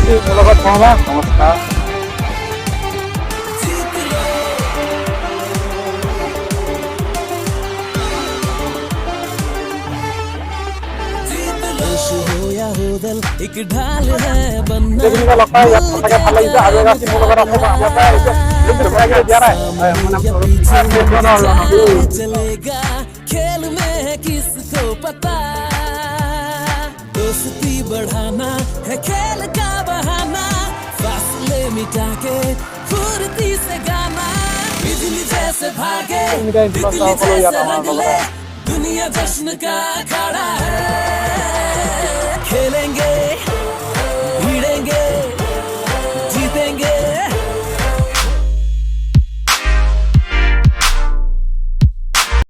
আছি মোৰ লগত মহম্মদ নমস্কাৰ एक ढाल है बनना যেদিনকে লগ পাই ইয়াত সঁচাকে ভাল লাগিছে আৰু এগৰাকী মোৰ লগত আছে আমাৰ পৰাই আহিছে কিন্তু দিয়া নাই चलेगा खेल में है किसको पता दोस्ती बढ़ाना है खेल का बहाना फासले मिटा के फुर्ती से गाना बिजली जैसे भागे तितली जैसे रंग ले दुनिया जश्न का अखाड़ा है